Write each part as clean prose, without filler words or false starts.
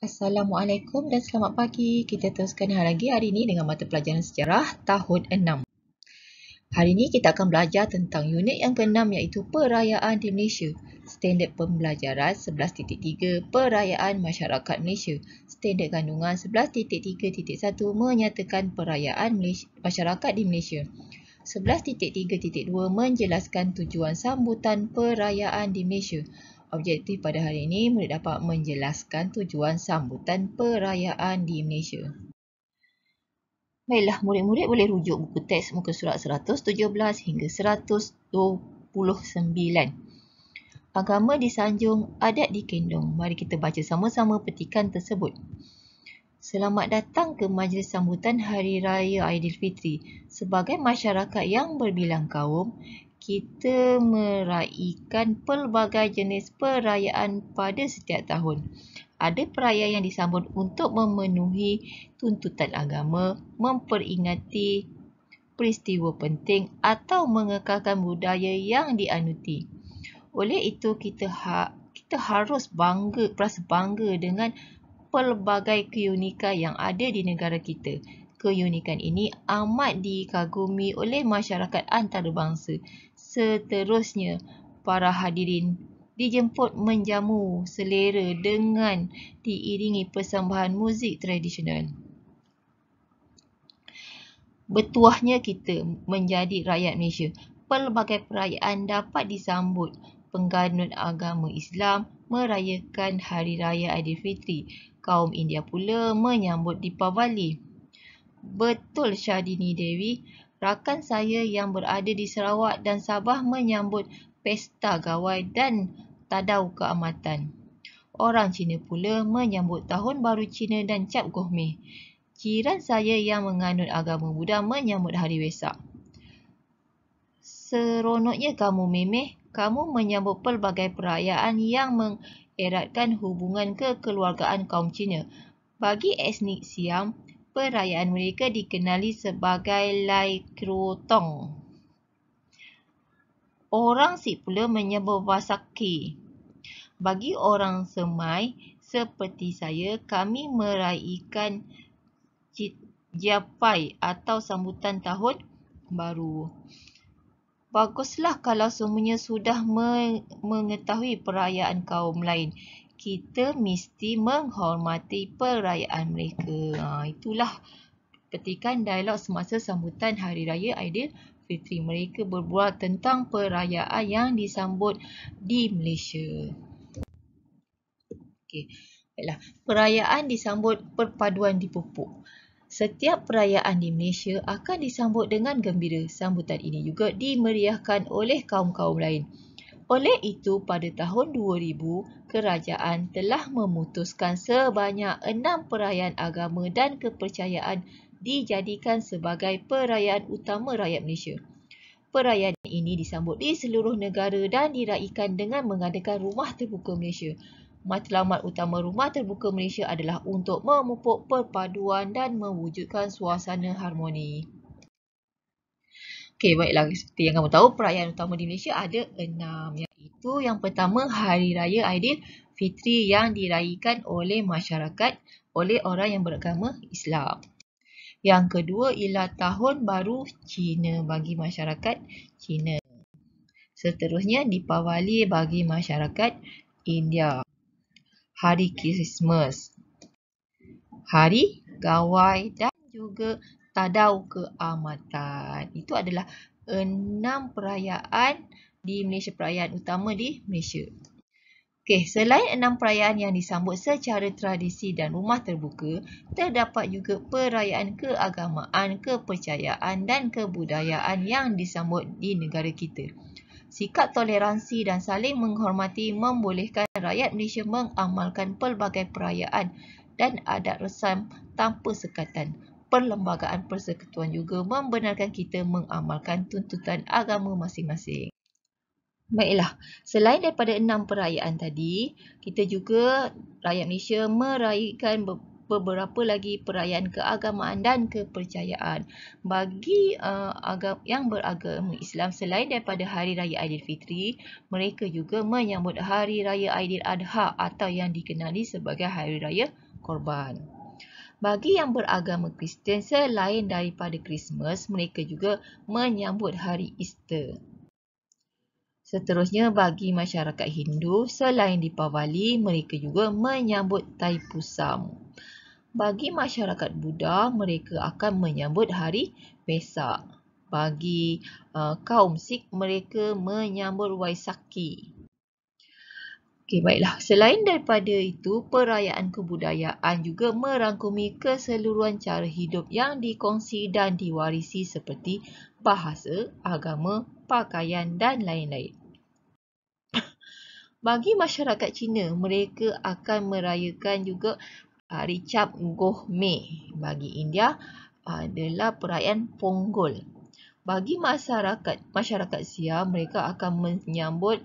Assalamualaikum dan selamat pagi. Kita teruskan lagi hari ini dengan mata pelajaran sejarah tahun 6. Hari ini kita akan belajar tentang unit yang ke-6 iaitu perayaan di Malaysia. Standard pembelajaran 11.3 Perayaan Masyarakat Malaysia. Standard kandungan 11.3.1 menyatakan perayaan masyarakat di Malaysia. 11.3.2 menjelaskan tujuan sambutan perayaan di Malaysia. Objektif pada hari ini, murid dapat menjelaskan tujuan sambutan perayaan di Malaysia. Baiklah, murid-murid boleh rujuk buku teks muka surat 117 hingga 129. Agama disanjung, adat dikendong. Mari kita baca sama-sama petikan tersebut. Selamat datang ke majlis sambutan Hari Raya Aidilfitri. Sebagai masyarakat yang berbilang kaum, kita meraihkan pelbagai jenis perayaan pada setiap tahun. Ada perayaan yang disambut untuk memenuhi tuntutan agama, memperingati peristiwa penting atau mengekalkan budaya yang dianuti. Oleh itu, kita harus merasa bangga dengan pelbagai keunikan yang ada di negara kita. Keunikan ini amat dikagumi oleh masyarakat antarabangsa. Seterusnya, para hadirin dijemput menjamu selera dengan diiringi persembahan muzik tradisional. Bertuahnya kita menjadi rakyat Malaysia. Pelbagai perayaan dapat disambut. Pengganut agama Islam merayakan Hari Raya Aidilfitri. Kaum India pula menyambut Deepavali. Betul Syahrini Dewi, rakan saya yang berada di Sarawak dan Sabah menyambut Pesta Gawai dan Tadau Keamatan. Orang Cina pula menyambut Tahun Baru Cina dan Cap Gohmeh. Jiran saya yang menganut agama Buddha menyambut Hari Wesak. Seronoknya kamu Memeh, kamu menyambut pelbagai perayaan yang mengeratkan hubungan kekeluargaan kaum Cina. Bagi etnik Siam, perayaan mereka dikenali sebagai Lai Krotong. Orang Sikh pula menyambut Vaisakhi. Bagi orang Semai seperti saya, kami meraihkan Jiapai atau sambutan tahun baru. Baguslah kalau semuanya sudah mengetahui perayaan kaum lain. Kita mesti menghormati perayaan mereka. Itulah petikan dialog semasa sambutan Hari Raya Aidilfitri. Mereka berbual tentang perayaan yang disambut di Malaysia. Okey. Baiklah, perayaan disambut perpaduan dipupuk. Setiap perayaan di Malaysia akan disambut dengan gembira. Sambutan ini juga dimeriahkan oleh kaum-kaum lain. Oleh itu, pada tahun 2000, kerajaan telah memutuskan sebanyak 6 perayaan agama dan kepercayaan dijadikan sebagai perayaan utama rakyat Malaysia. Perayaan ini disambut di seluruh negara dan diraikan dengan mengadakan Rumah Terbuka Malaysia. Matlamat utama Rumah Terbuka Malaysia adalah untuk memupuk perpaduan dan mewujudkan suasana harmoni. Okey, baiklah. Seperti yang kamu tahu, perayaan utama di Malaysia ada 6. Iaitu yang pertama, Hari Raya Aidilfitri yang diraikan oleh masyarakat, oleh orang yang beragama Islam. Yang kedua ialah Tahun Baru Cina bagi masyarakat Cina. Seterusnya, Deepavali bagi masyarakat India. Hari Krismas, Hari Gawai dan juga Tadau Keamatan. Itu adalah 6 perayaan di Malaysia, perayaan utama di Malaysia. Okey, selain 6 perayaan yang disambut secara tradisi dan rumah terbuka, terdapat juga perayaan keagamaan, kepercayaan dan kebudayaan yang disambut di negara kita. Sikap toleransi dan saling menghormati membolehkan rakyat Malaysia mengamalkan pelbagai perayaan dan adat resam tanpa sekatan. Perlembagaan persekutuan juga membenarkan kita mengamalkan tuntutan agama masing-masing. Baiklah, selain daripada 6 perayaan tadi, kita juga rakyat Malaysia meraihkan beberapa lagi perayaan keagamaan dan kepercayaan. Bagi yang beragama Islam, selain daripada Hari Raya Aidilfitri, mereka juga menyambut Hari Raya Aidiladha atau yang dikenali sebagai Hari Raya korban. Bagi yang beragama Kristian, selain daripada Christmas, mereka juga menyambut hari Easter. Seterusnya, bagi masyarakat Hindu, selain Deepavali, mereka juga menyambut Thaipusam. Bagi masyarakat Buddha, mereka akan menyambut hari Vesak. Bagi kaum Sikh, mereka menyambut Vaisakhi. Okey, baiklah. Selain daripada itu, perayaan kebudayaan juga merangkumi keseluruhan cara hidup yang dikongsi dan diwarisi seperti bahasa, agama, pakaian dan lain-lain. Bagi masyarakat Cina, mereka akan merayakan juga hari Cap Goh Mei. Bagi India adalah perayaan Ponggol. Bagi masyarakat Siam, mereka akan menyambut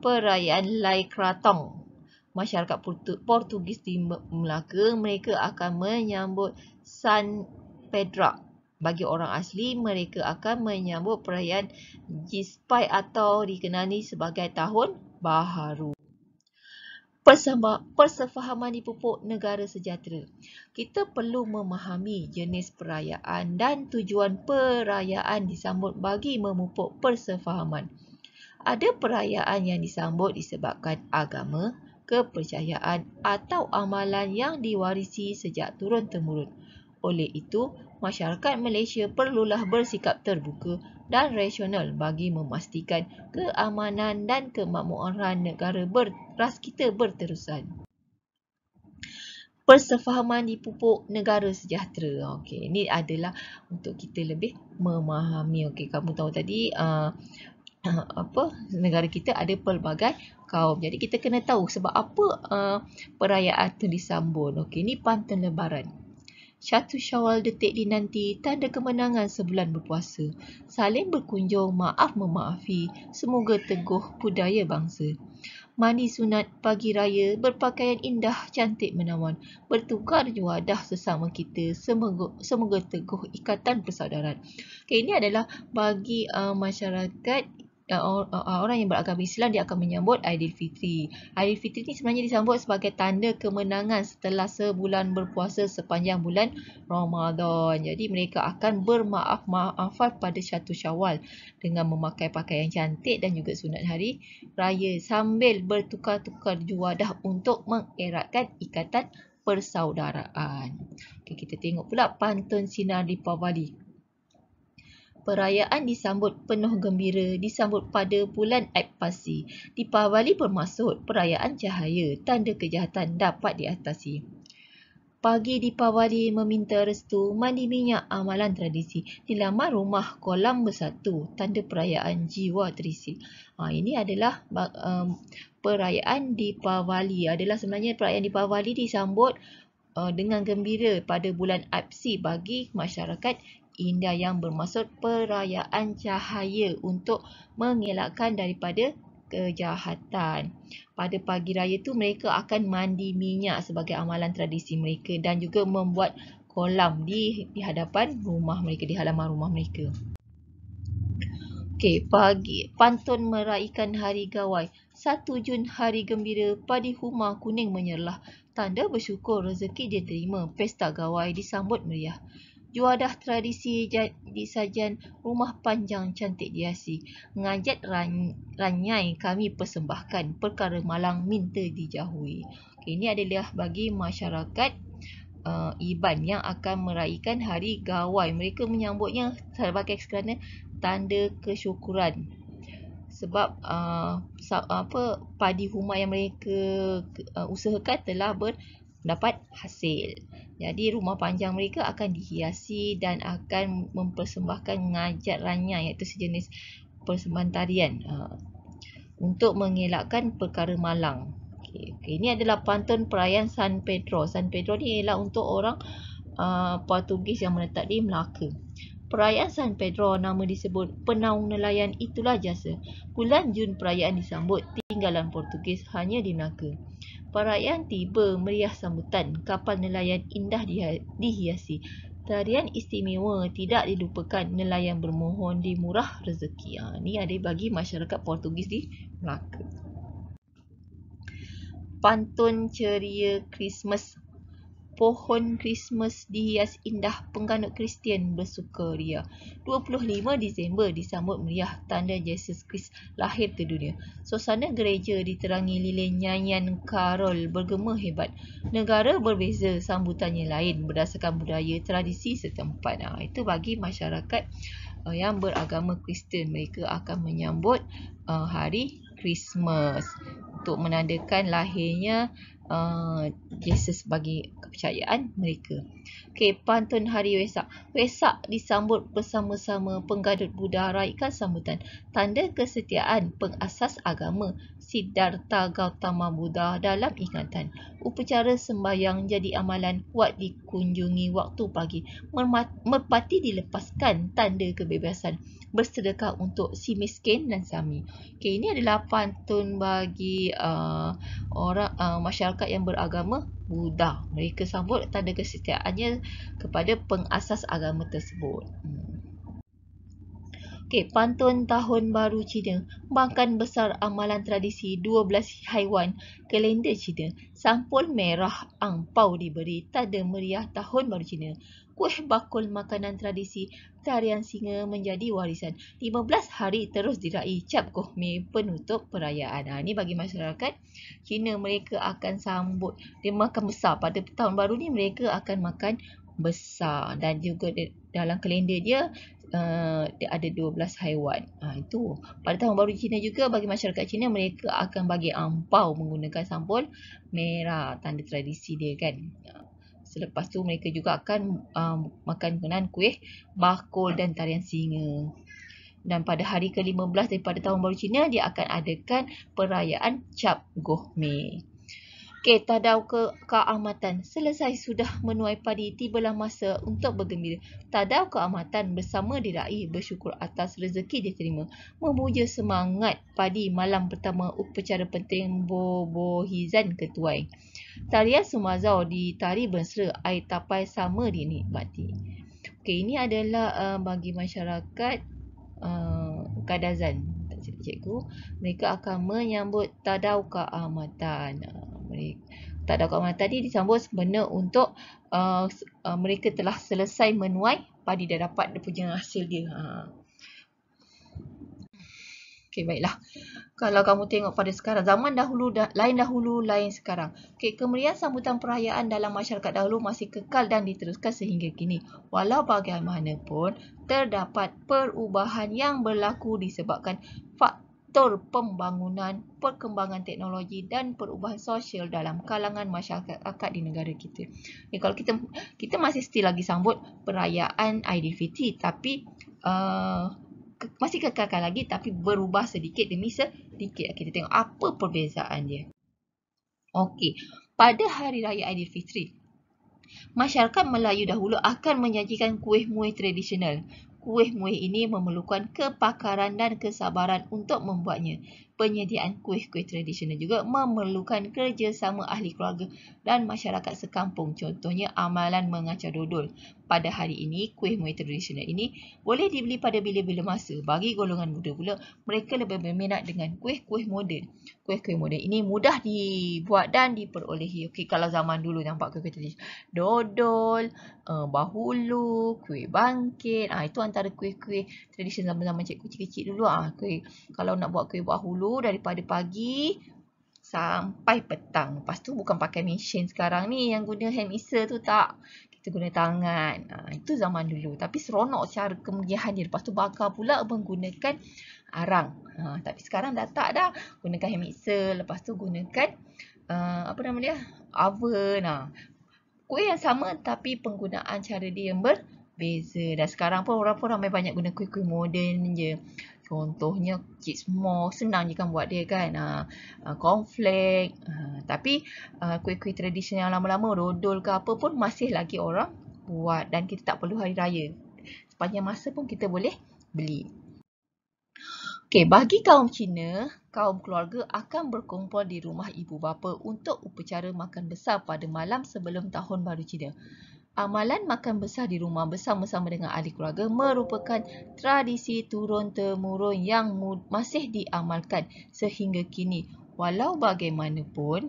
perayaan Lai Krathong. Masyarakat Portugis di Melaka, mereka akan menyambut San Pedro. Bagi orang asli, mereka akan menyambut perayaan Jispai atau dikenali sebagai Tahun Baharu. Persefahaman dipupuk negara sejahtera. Kita perlu memahami jenis perayaan dan tujuan perayaan disambut bagi memupuk persefahaman. Ada perayaan yang disambut disebabkan agama, kepercayaan atau amalan yang diwarisi sejak turun-temurun. Oleh itu, masyarakat Malaysia perlulah bersikap terbuka dan rasional bagi memastikan keamanan dan kemakmuran negara ras kita berterusan. Persefahaman dipupuk negara sejahtera. Okey, ini adalah untuk kita lebih memahami. Okey, kamu tahu tadi negara kita ada pelbagai kaum. Jadi kita kena tahu sebab apa perayaan itu disambut. Okey, ini pantun lebaran. 1 Syawal detik dinanti, tanda kemenangan sebulan berpuasa. Saling berkunjung, maaf memaafi, semoga teguh budaya bangsa. Mandi sunat pagi raya, berpakaian indah, cantik menawan. Bertukar juadah sesama kita, semoga teguh ikatan persaudaraan. Okay, ini adalah bagi masyarakat orang yang beragama Islam, dia akan menyambut Aidilfitri. Aidilfitri ini sebenarnya disambut sebagai tanda kemenangan setelah sebulan berpuasa sepanjang bulan Ramadan. Jadi mereka akan bermaaf-maafan pada 1 Syawal dengan memakai pakaian cantik dan juga sunat hari raya sambil bertukar-tukar juadah untuk mengeratkan ikatan persaudaraan. Okay, kita tengok pula pantun Sinar Deepavali. Perayaan disambut penuh gembira, disambut pada bulan Aipasi. Deepavali bermaksud perayaan cahaya, tanda kejahatan dapat diatasi. Pagi Deepavali meminta restu, mandi minyak amalan tradisi. Di laman rumah kolam bersatu, tanda perayaan jiwa terisi. Ini adalah perayaan Deepavali. Sebenarnya perayaan Deepavali disambut dengan gembira pada bulan Aipasi bagi masyarakat India yang bermaksud perayaan cahaya untuk mengelakkan daripada kejahatan. Pada pagi raya tu mereka akan mandi minyak sebagai amalan tradisi mereka dan juga membuat kolam di hadapan rumah mereka, di halaman rumah mereka. Okey, pagi pantun meraihkan hari gawai. 1 Jun hari gembira, padi huma kuning menyerlah. Tanda bersyukur rezeki diterima, pesta gawai disambut meriah. Juadah tradisi disajian, rumah panjang cantik dihiasi. Ngajat ranyai kami persembahkan, perkara malang minta dijauhi. Okay, ini adalah bagi masyarakat Iban yang akan meraihkan hari gawai. Mereka menyambutnya sebagai kerana tanda kesyukuran. Sebab padi huma yang mereka usahakan telah mendapat hasil. Jadi rumah panjang mereka akan dihiasi dan akan mempersembahkan ngajat ranya, iaitu sejenis persembahan tarian untuk mengelakkan perkara malang. Okay. Ini adalah pantun perayaan San Pedro. San Pedro ni ialah untuk orang Portugis yang menetap di Melaka. Perayaan San Pedro nama disebut penaung nelayan itulah jasa. Bulan Jun perayaan disambut, tinggalan Portugis hanya di Melaka. Perayaan tiba meriah sambutan, kapal nelayan indah dihiasi. Tarian istimewa tidak dilupakan, nelayan bermohon dimurah rezeki. Ini ada bagi masyarakat Portugis di Melaka. pantun ceria Christmas. Pohon Christmas dihias indah, pengganut Kristian bersukaria. 25 Disember disambut meriah, tanda Yesus Kristus lahir ke dunia. Suasana gereja diterangi lilin nyanyian karol bergema hebat. Negara berbeza, sambutannya lain berdasarkan budaya tradisi setempat. Itu bagi masyarakat yang beragama Kristian. Mereka akan menyambut hari Christmas untuk menandakan lahirnya Yesus bagi kepercayaan mereka. Okey, pantun Hari Wesak. Wesak disambut bersama-sama, penggadut Buddha raikan sambutan. Tanda kesetiaan pengasas agama Siddhartha Gautama Buddha dalam ingatan. Upacara sembahyang jadi amalan, kuat dikunjungi waktu pagi. Merpati dilepaskan, tanda kebebasan. Bersedekah untuk si miskin dan sami. Okey, ini adalah pantun bagi masyarakat yang beragama Buddha. Mereka sambut tanda kesetiaannya kepada pengasas agama tersebut. Okey, pantun Tahun Baru Cina. Makan besar amalan tradisi 12 haiwan kalender Cina. Sampul merah angpau diberi, tanda meriah Tahun Baru Cina. Kuih bakul makanan tradisi, tarian singa menjadi warisan. 15 hari terus diraih, cap gohmeh penutup perayaan. Ini bagi masyarakat Cina, mereka akan sambut, dia makan besar. Pada tahun baru ni mereka akan makan besar, dan juga dalam kalender dia dia ada 12 haiwan. Itu pada tahun baru Cina juga, bagi masyarakat Cina mereka akan bagi angpau menggunakan sampul merah, tanda tradisi dia kan. Selepas tu mereka juga akan makan makanan kuih bakul dan tarian singa. Dan pada hari ke-15 daripada tahun baru Cina, dia akan adakan perayaan Cap Gohmeh. Okey, tadau keamatan. Selesai sudah menuai padi, tibalah masa untuk bergembira. Tadau keamatan bersama diraih, bersyukur atas rezeki diterima. Memuja semangat padi malam pertama, upacara penting bobohizan ketuai. Tarian Sumazau ditari bersera, air tapai sama dinikmati. Okey, ini adalah bagi masyarakat Kadazan. Cikgu, mereka akan menyambut tadau keamatan. Tadau keamatan ni disambut sebenarnya untuk mereka telah selesai menuai padi, dah dapat dia punya hasil dia. Okey, baiklah. Kalau kamu tengok pada sekarang, zaman dahulu lain sekarang. Okey, kemeriahan sambutan perayaan dalam masyarakat dahulu masih kekal dan diteruskan sehingga kini. Walau bagaimanapun, terdapat perubahan yang berlaku disebabkan faktor pembangunan, perkembangan teknologi dan perubahan sosial dalam kalangan masyarakat di negara kita. Okay, kalau kita masih still lagi sambut perayaan Aidilfitri, tapi masih kekalkan lagi, tapi berubah sedikit demi sedikit. Kita tengok apa perbezaan dia. Okey, pada Hari Raya Aidilfitri, masyarakat Melayu dahulu akan menyajikan kuih-muih tradisional. Kuih-muih ini memerlukan kepakaran dan kesabaran untuk membuatnya. Penyediaan kuih-kuih tradisional juga memerlukan kerjasama ahli keluarga dan masyarakat sekampung. Contohnya amalan mengacau dodol. Pada hari ini, kuih-muih tradisional ini boleh dibeli pada bila-bila masa. Bagi golongan muda pula, mereka lebih berminat dengan kuih-kuih moden. Kuih-kuih moden ini mudah dibuat dan diperolehi. Okey, kalau zaman dulu nampak kuih-kuih tradisional, dodol, bahulu, kuih bangkit. Itu antara kuih-kuih tradisional zaman cikgu kecil-kecil dulu. Kalau nak buat kuih bahulu daripada pagi sampai petang. Lepas tu bukan pakai mesin sekarang ni yang guna hand mixer tu, tak. Kita guna tangan. Itu zaman dulu. Tapi seronok cara kemeriahan dia. Lepas tu bakar pula menggunakan arang. Tapi sekarang dah tak dah. Gunakan hand mixer. Lepas tu gunakan apa nama dia? Oven. Kuih yang sama tapi penggunaan cara dia yang berbeza. Dan sekarang pun orang pun ramai banyak guna kuih-kuih moden je. Contohnya cake small, senang je kan buat dia kan. Cornflake. Tapi kuih-kuih tradisional yang lama-lama, dodol ke apa pun masih lagi orang buat. Dan kita tak perlu hari raya. Sepanjang masa pun kita boleh beli. Okey, bagi kaum Cina, kaum keluarga akan berkumpul di rumah ibu bapa untuk upacara makan besar pada malam sebelum Tahun Baru Cina. Amalan makan besar di rumah bersama-sama dengan ahli keluarga merupakan tradisi turun-temurun yang masih diamalkan sehingga kini. Walau bagaimanapun,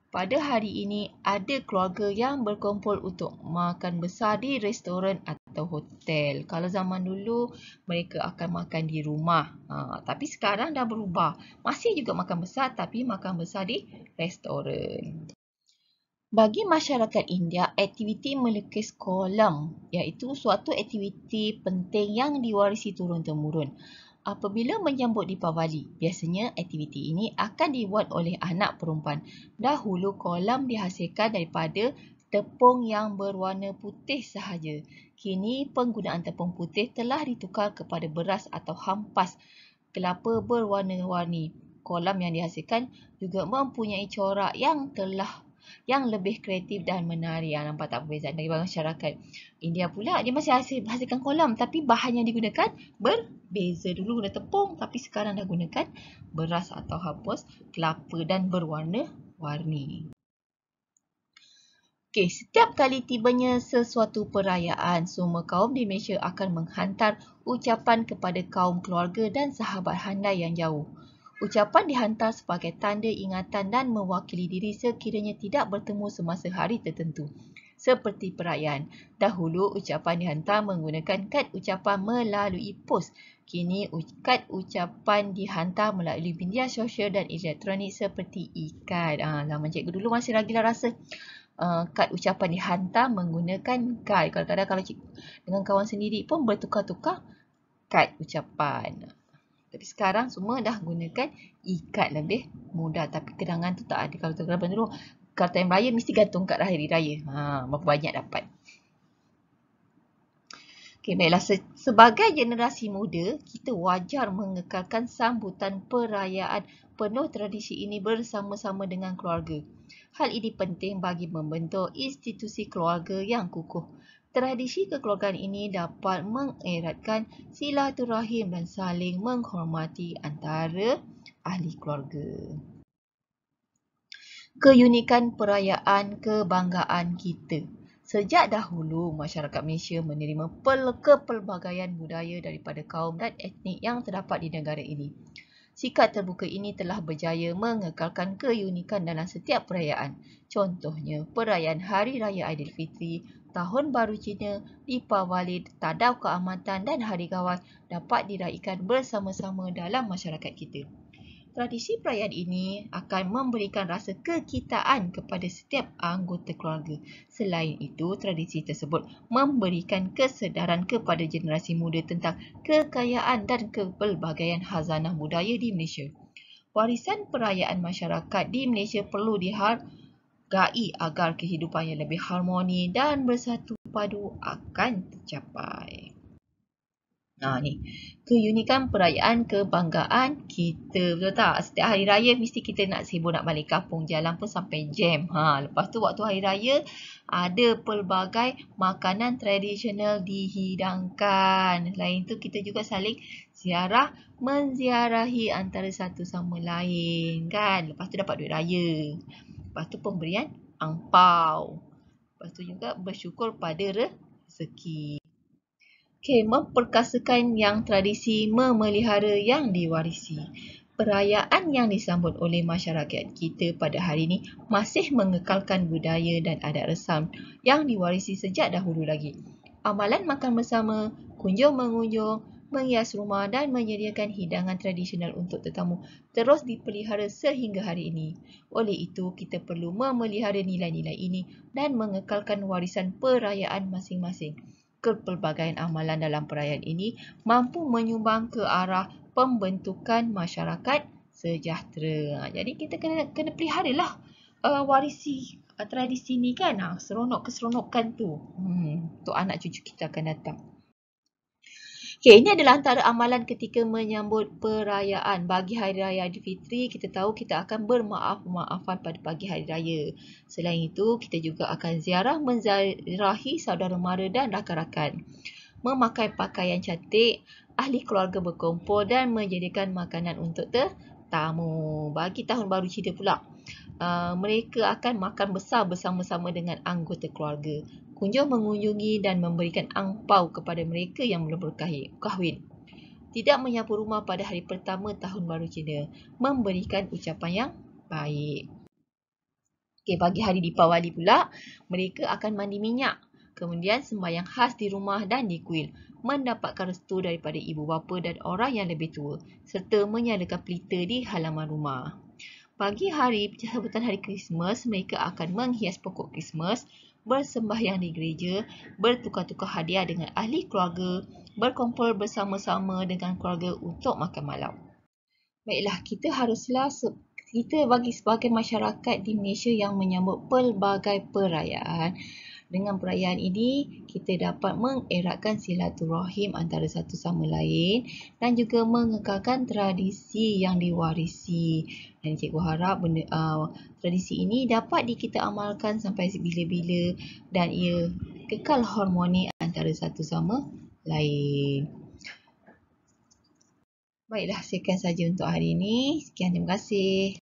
Pada hari ini, ada keluarga yang berkumpul untuk makan besar di restoran atau hotel. Kalau zaman dulu, mereka akan makan di rumah. Tapi sekarang dah berubah. Masih juga makan besar, tapi makan besar di restoran. Bagi masyarakat India, aktiviti melukis kolam iaitu suatu aktiviti penting yang diwarisi turun-temurun. Apabila menyambut Deepavali, biasanya aktiviti ini akan dibuat oleh anak perempuan. Dahulu kolam dihasilkan daripada tepung yang berwarna putih sahaja. Kini penggunaan tepung putih telah ditukar kepada beras atau hampas kelapa berwarna-warni. Kolam yang dihasilkan juga mempunyai corak yang lebih kreatif dan menarik. Nampak tak perbezaan dari masyarakat India pula, dia masih hasilkan kolam tapi bahan yang digunakan berbeza. Dulu guna tepung tapi sekarang dah gunakan beras atau hapus kelapa dan berwarna-warni. Okey, setiap kali tibanya sesuatu perayaan, semua kaum di Malaysia akan menghantar ucapan kepada kaum keluarga dan sahabat handai yang jauh. Ucapan dihantar sebagai tanda ingatan dan mewakili diri sekiranya tidak bertemu semasa hari tertentu. Seperti perayaan, dahulu ucapan dihantar menggunakan kad ucapan melalui pos. Kini kad ucapan dihantar melalui media sosial dan elektronik seperti e-kad. Zaman cikgu dulu masih lagilah rasa kad ucapan dihantar menggunakan kad. Kadang-kadang kalau dengan kawan sendiri pun bertukar-tukar kad ucapan. Tapi sekarang semua dah gunakan e-kad lebih mudah. Tapi kenangan tu tak ada. Kalau terkadang dulu, kalau time raya mesti gantung kad hari raya. Berapa banyak dapat. Okey, baiklah. Sebagai generasi muda, kita wajar mengekalkan sambutan perayaan penuh tradisi ini bersama-sama dengan keluarga. Hal ini penting bagi membentuk institusi keluarga yang kukuh. Tradisi kekeluargaan ini dapat mengeratkan silaturahim dan saling menghormati antara ahli keluarga. Keunikan perayaan kebanggaan kita. Sejak dahulu, masyarakat Malaysia menerima kepelbagaian budaya daripada kaum dan etnik yang terdapat di negara ini. Sikap terbuka ini telah berjaya mengekalkan keunikan dalam setiap perayaan. Contohnya, perayaan Hari Raya Aidilfitri, Tahun Baru Cina, Deepavali, Tadau Keamatan dan Hari Gawai dapat diraikan bersama-sama dalam masyarakat kita. Tradisi perayaan ini akan memberikan rasa kekitaan kepada setiap anggota keluarga. Selain itu, tradisi tersebut memberikan kesedaran kepada generasi muda tentang kekayaan dan kepelbagaian khazanah budaya di Malaysia. Warisan perayaan masyarakat di Malaysia perlu dihargai agar kehidupannya lebih harmoni dan bersatu padu akan tercapai. Ni keunikan perayaan kebanggaan kita, betul tak? Setiap hari raya mesti kita nak sibuk nak balik kampung, jalan pun sampai jam. Lepas tu waktu hari raya ada pelbagai makanan tradisional dihidangkan. Selain tu kita juga saling menziarahi antara satu sama lain kan. Lepas tu dapat duit raya. Lepas tu pemberian angpau. Lepas tu juga bersyukur pada rezeki. Okey, memperkasakan yang tradisi memelihara yang diwarisi. Perayaan yang disambut oleh masyarakat kita pada hari ini masih mengekalkan budaya dan adat resam yang diwarisi sejak dahulu lagi. Amalan makan bersama, kunjung-mengunjung, menghias rumah dan menyediakan hidangan tradisional untuk tetamu terus dipelihara sehingga hari ini. Oleh itu, kita perlu memelihara nilai-nilai ini dan mengekalkan warisan perayaan masing-masing. Kepelbagaian amalan dalam perayaan ini mampu menyumbang ke arah pembentukan masyarakat sejahtera. Jadi kita kena peliharalah warisi tradisi ni kan. Keseronokan tu. Untuk anak cucu kita akan datang. Okey, ini adalah antara amalan ketika menyambut perayaan. Bagi Hari Raya Aidilfitri, kita tahu kita akan bermaaf-maafan pada pagi Hari Raya. Selain itu, kita juga akan menziarahi saudara mara dan rakan-rakan. Memakai pakaian cantik, ahli keluarga berkumpul dan menjadikan makanan untuk tetamu. Bagi Tahun Baru Cina pula, mereka akan makan besar bersama-sama dengan anggota keluarga. Kunjung mengunjungi dan memberikan angpau kepada mereka yang belum berkahwin. Tidak menyapu rumah pada hari pertama Tahun Baru Cina. Memberikan ucapan yang baik. Pagi hari Deepawali pula, mereka akan mandi minyak. Kemudian sembahyang khas di rumah dan di kuil. Mendapatkan restu daripada ibu bapa dan orang yang lebih tua. Serta menyalakan pelita di halaman rumah. Pagi hari sambutan hari Krismas, mereka akan menghias pokok Krismas, bersembahyang di gereja, bertukar-tukar hadiah dengan ahli keluarga, berkumpul bersama-sama dengan keluarga untuk makan malam. Baiklah, kita bagi sebagai masyarakat di Malaysia yang menyambut pelbagai perayaan. Dengan perayaan ini, kita dapat mengeratkan silaturahim antara satu sama lain dan juga mengekalkan tradisi yang diwarisi. Dan cikgu harap tradisi ini dapat kita amalkan sampai bila-bila dan ia kekal harmoni antara satu sama lain. Baiklah, sekian saja untuk hari ini. Sekian, terima kasih.